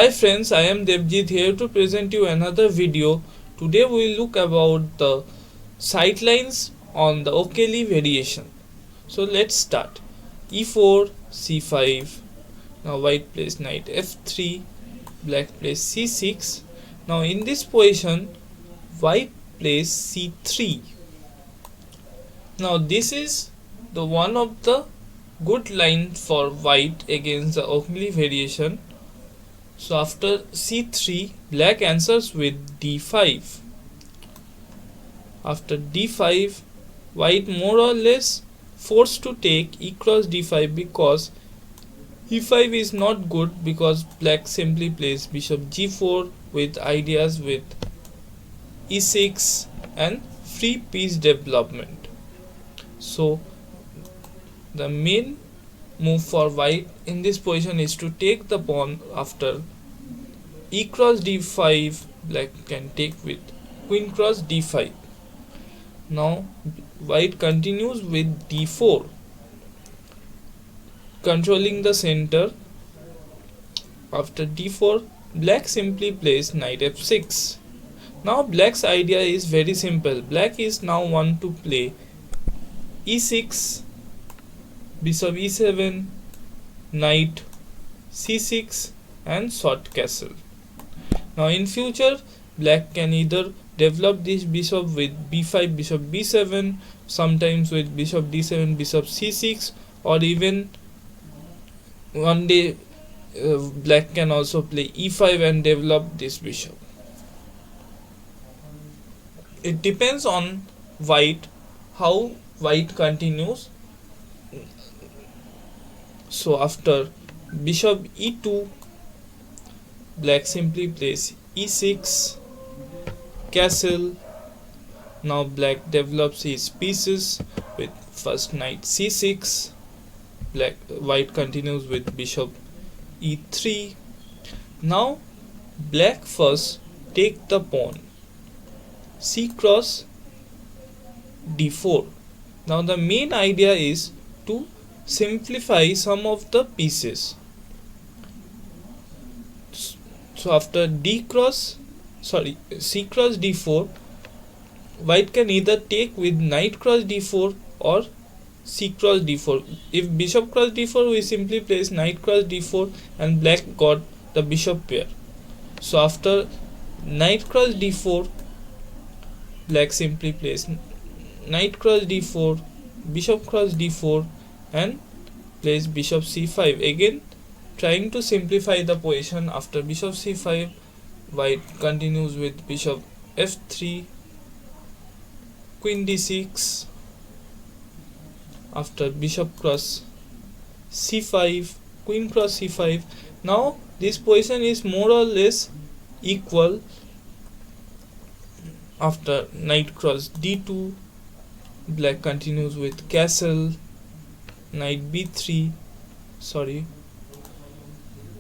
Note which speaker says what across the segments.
Speaker 1: Hi friends, I am Devjit here to present you another video. Today we will look about the sidelines on the O'Kelly variation. So let's start. E4, C5. Now white plays knight F3, black plays C6. Now in this position, white plays C3. Now this is the one of the good line for white against the O'Kelly variation. So after c3, black answers with d5. After d5, white more or less forced to take e cross d5 because e5 is not good, because black simply plays bishop g4 with ideas with e6 and free piece development. So the main move for white in this position is to take the pawn. After e cross d5, black can take with queen cross d5. Now white continues with d4, controlling the center. After d4, black simply plays knight f6. Now black's idea is very simple. Black is now want to play e6, bishop e7, knight c6 and short castle. Now in future, black can either develop this bishop with b5, bishop b7, sometimes with bishop d7, bishop c6, or even one day black can also play e5 and develop this bishop. It depends on white, how white continues. So after bishop e2, black simply plays e6, castle. Now black develops his pieces with first knight c6. White continues with bishop e3. Now black first take the pawn c cross d4. Now the main idea is to simplify some of the pieces. So after c cross d4, white can either take with knight cross d4 or c cross d4. If bishop cross d4, we simply place knight cross d4 and black got the bishop pair. So after knight cross d4, black simply plays knight cross d4, bishop cross d4 and plays bishop c5, again trying to simplify the position. After bishop c5, white continues with bishop f3, queen d6. After bishop cross c5, queen cross c5. Now this position is more or less equal. After knight cross d2, black continues with castle, knight b3,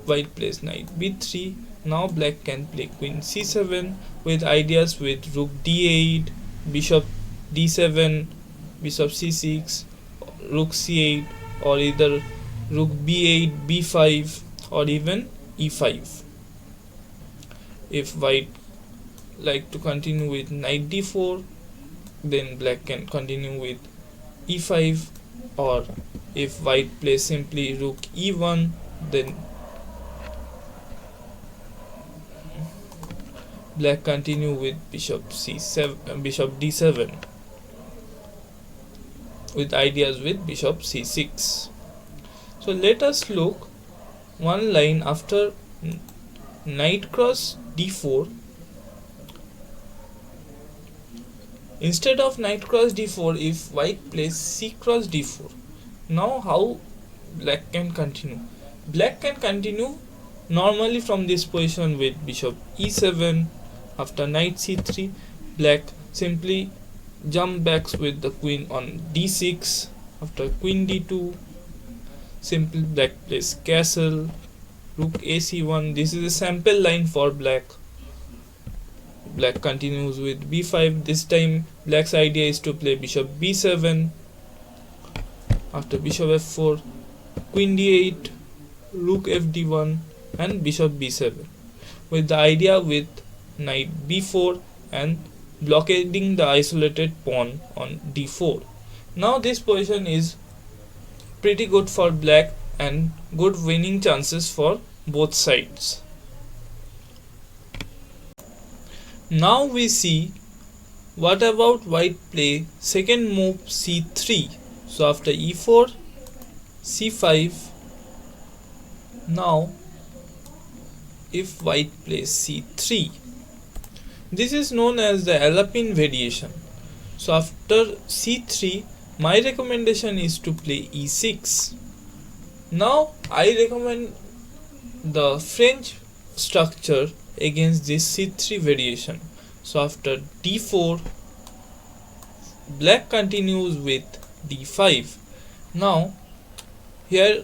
Speaker 1: white plays knight b3. Now black can play queen c7 with ideas with rook d8, bishop d7, bishop c6, rook c8, or either rook b8, b5, or even e5. If white like to continue with knight d4, then black can continue with e5, or if white plays simply rook e1, then black continue with bishop c7, bishop d7 with ideas with bishop c6. So let us look one line. After knight cross d4, instead of knight cross d4, if white plays c cross d4, now how black can continue? Black can continue normally from this position with bishop e7. After knight c3, black simply jump backs with the queen on d6. After queen d2, simply black plays castle, rook ac1. This is a sample line for black. Black continues with b5. This time black's idea is to play bishop b7. After bishop f4, queen d8, rook fd1, and bishop b7, with the idea with knight b4 and blockading the isolated pawn on d4. Now this position is pretty good for black and good winning chances for both sides. Now we see what about white play second move c3. So after e4, c5. Now if white plays c3, this is known as the Alpine variation. So after c3, my recommendation is to play e6. Now I recommend the French structure against this c3 variation. So after d4, black continues with d5. Now here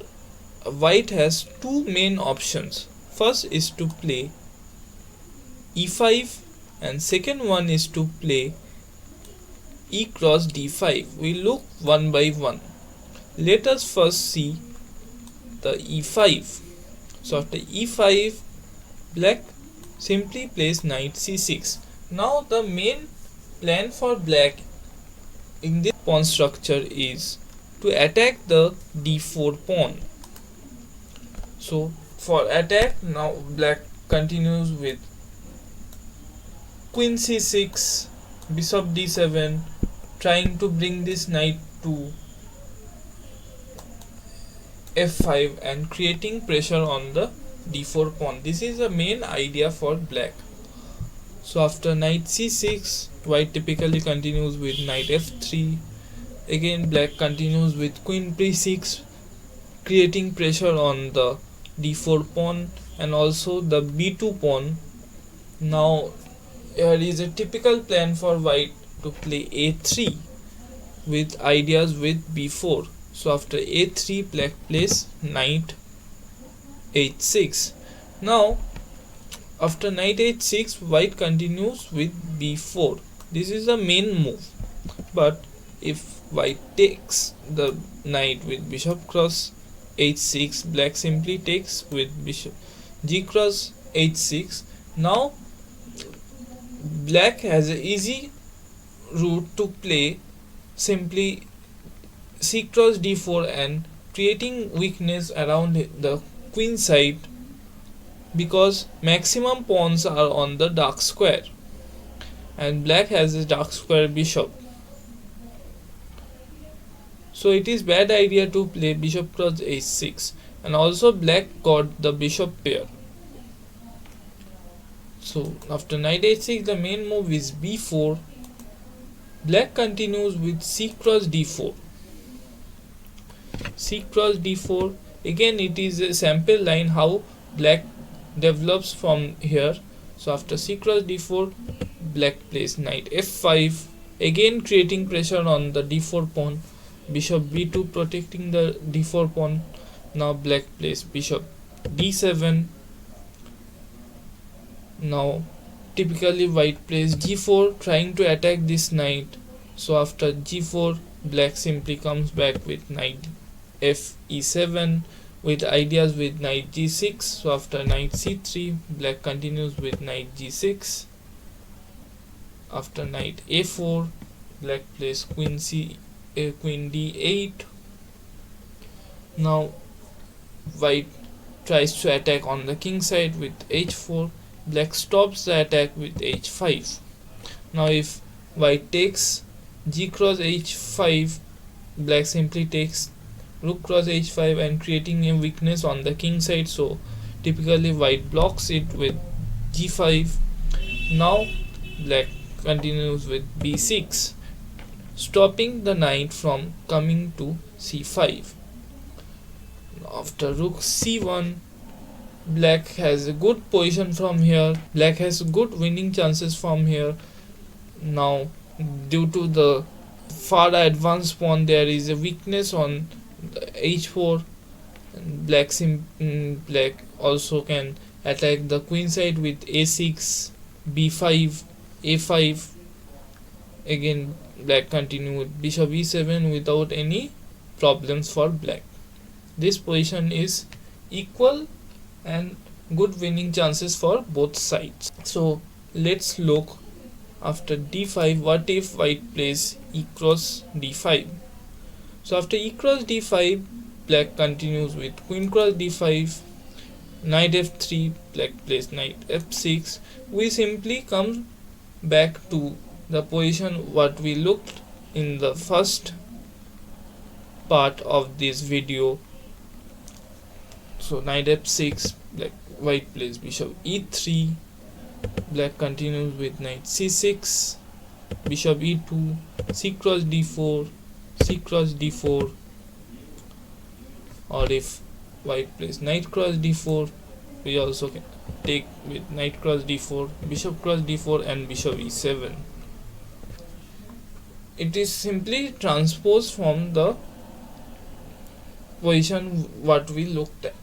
Speaker 1: white has two main options. First is to play e5 and second one is to play e cross d5. We look one by one. Let us first see the e5. So after e5, black simply plays knight c6. Now the main plan for black in this pawn structure is to attack the d4 pawn. So for attack, now black continues with queen c6, bishop d7, trying to bring this knight to f5 and creating pressure on the d4 pawn. This is the main idea for black. So after knight c6, white typically continues with knight f3. Again black continues with queen b6, creating pressure on the d4 pawn and also the b2 pawn. Now here is a typical plan for white to play a3 with ideas with b4. So after a3, black plays knight h6. Now after knight h6, white continues with b4. This is the main move. But if white takes the knight with bishop cross h6, black simply takes with bishop g cross h6. Now black has an easy route to play simply c cross d4 and creating weakness around the queen side, because maximum pawns are on the dark square and black has a dark square bishop. So it is bad idea to play bishop cross h6, and also black got the bishop pair. So after knight h6, the main move is b4. Black continues with c cross d4. C cross d4. Again it is a sample line how black develops from here. So after c cross d4, black plays knight f5, again creating pressure on the d4 pawn. Bishop b2 protecting the d4 pawn. Now black plays bishop d7. Now typically white plays g4, trying to attack this knight. So after g4, black simply comes back with knight f e7 with ideas with knight g6. So after knight c3, black continues with knight g6. After knight a4, black plays queen d8. Now white tries to attack on the king side with h4. Black stops the attack with h5. Now if white takes g cross h5, black simply takes rook cross h5 and creating a weakness on the king side. So typically white blocks it with g5. Now black continues with b6, stopping the knight from coming to c5. After rook c1, black has a good position from here. Black has good winning chances from here. Now due to the far advanced pawn, there is a weakness on the h4. Black also can attack the queen side with a6, b5, a5. Again black continue with bishop e7 without any problems for black. This position is equal and good winning chances for both sides. So let's look after d5 what if white plays e cross d5. So after e cross d5, black continues with queen cross d5, knight f3, black plays knight f6. We simply come back to the position what we looked in the first part of this video. So knight f6, black white plays bishop e3, black continues with knight c6, bishop e2, c cross d4, c cross d4, or if white plays knight cross d4, we also can take with knight cross d4, bishop cross d4 and bishop e7. It is simply transposed from the position what we looked at.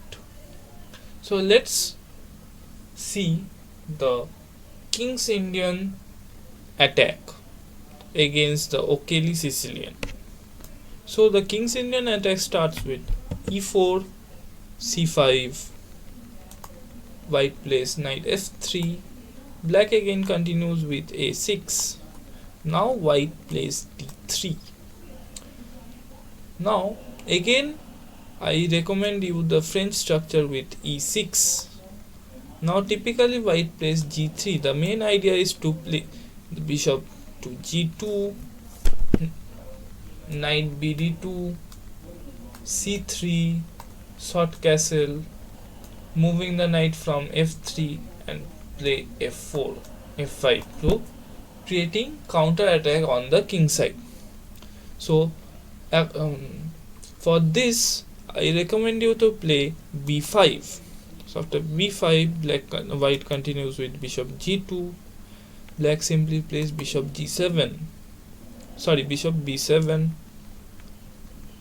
Speaker 1: So let's see the King's Indian attack against the O'Kelly Sicilian. So the King's Indian attack starts with e4, c5, white plays knight f3, black again continues with a6. Now white plays d3. Now again I recommend you the French structure with e6. Now typically white plays g3. The main idea is to play the bishop to g2, knight bd2, c3, short castle, moving the knight from f3 and play f4, f5 to creating counter attack on the king side. So for this I recommend you to play b5. So after b5, white continues with bishop g2, black simply plays bishop b7.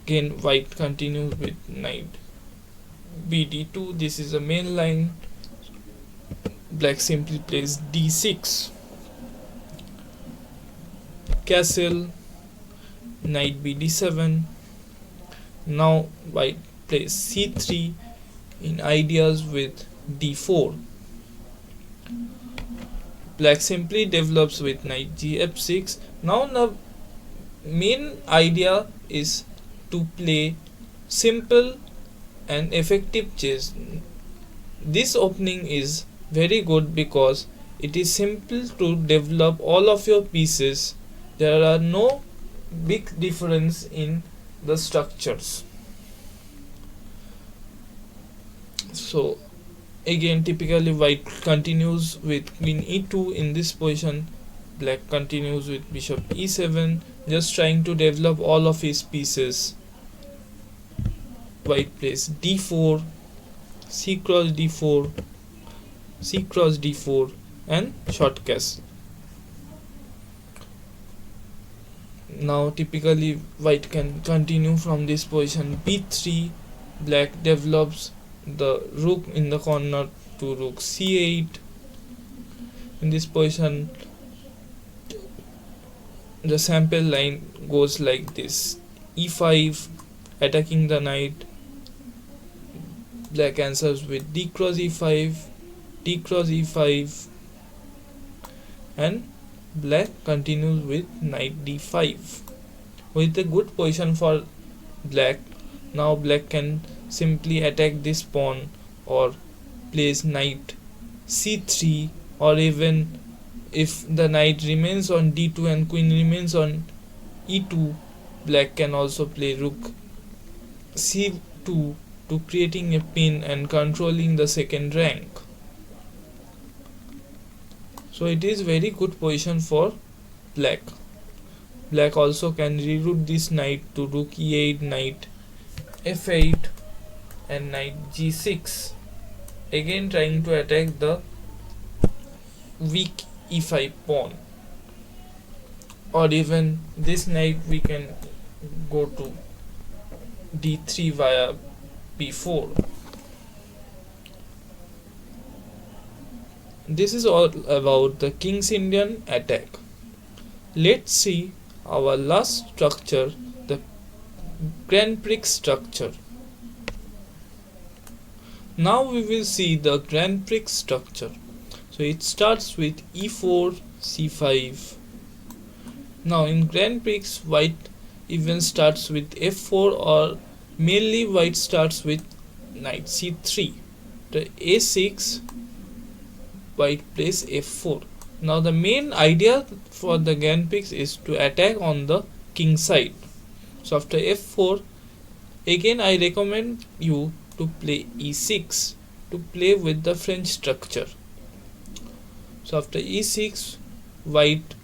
Speaker 1: Again white continues with knight bd2. This is the main line. Black simply plays d6, castle, knight bd7. Now white plays c3 in ideas with d4. Black simply develops with knight gf6. Now the main idea is to play simple and effective chess. This opening is very good because it is simple to develop all of your pieces. There are no big difference in the structures. So again typically white continues with queen e2 in this position. Black continues with bishop e7, just trying to develop all of his pieces. White plays d4, c cross d4, c cross d4 and short castle. Now typically white can continue from this position b3. Black develops the rook in the corner to rook c8. In this position the sample line goes like this: e5, attacking the knight. Black answers with d cross e5, d cross e5, and black continues with knight d5 with a good position for black. Now black can simply attack this pawn or place knight c3, or even if the knight remains on d2 and queen remains on e2, black can also play rook c2 to creating a pin and controlling the second rank. So it is very good position for black. Black also can reroute this knight to rook e8, knight f8 and knight g6, again trying to attack the weak e5 pawn. Or even this knight we can go to d3 via b4. This is all about the King's Indian attack. Let's see our last structure, the Grand Prix structure. Now we will see the Grand Prix structure. So it starts with e4, c5. Now in Grand Prix, white even starts with f4, or mainly white starts with knight c3. The a6, white plays f4. Now the main idea for the Grand Prix is to attack on the king side. So after f4, again I recommend you to play e6 to play with the French structure. So after e6, white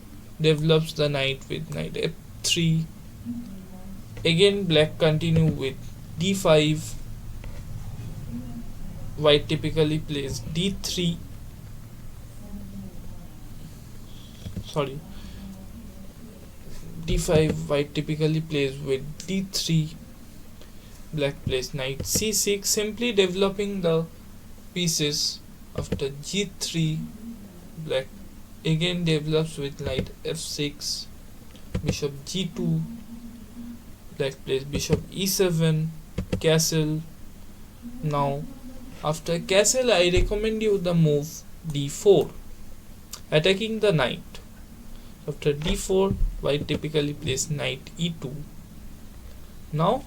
Speaker 1: develops the knight with knight f3. Again black continue with d5. White typically plays d3. D5. White typically plays with d3. Black plays knight c6, simply developing the pieces. After g3, black again develops with knight f6, bishop g2. Black plays bishop e7, castle. Now after castle, I recommend you the move d4, attacking the knight. After d4, white typically plays knight e2. Now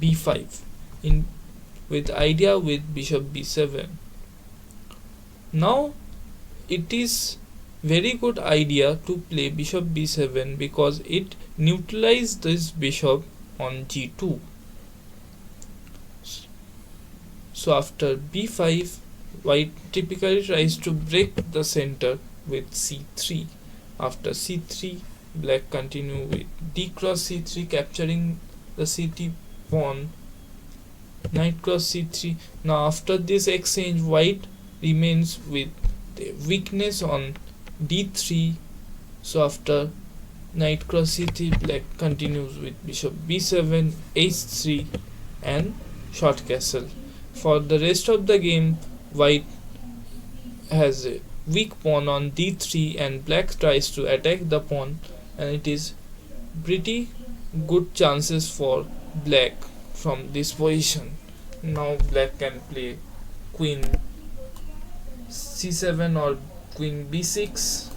Speaker 1: b5 in with idea with bishop b7. Now it is very good idea to play bishop b7 because it neutralizes this bishop on g2. So after b5, white typically tries to break the center with c3. After c3, black continue with d cross c3, capturing the c3 pawn. Knight cross c3. Now after this exchange, white remains with the weakness on d3. So after knight cross c3, black continues with bishop b7, h3 and short castle. For the rest of the game, white has a weak pawn on d3 and black tries to attack the pawn, and it is pretty good chances for black from this position. Now black can play queen c7 or queen b6,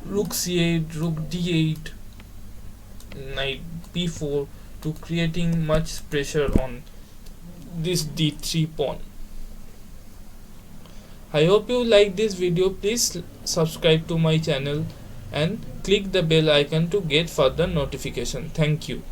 Speaker 1: rook c8, rook d8, knight b4 to creating much pressure on this d3 pawn. I hope you like this video. Please subscribe to my channel and click the bell icon to get further notification. Thank you.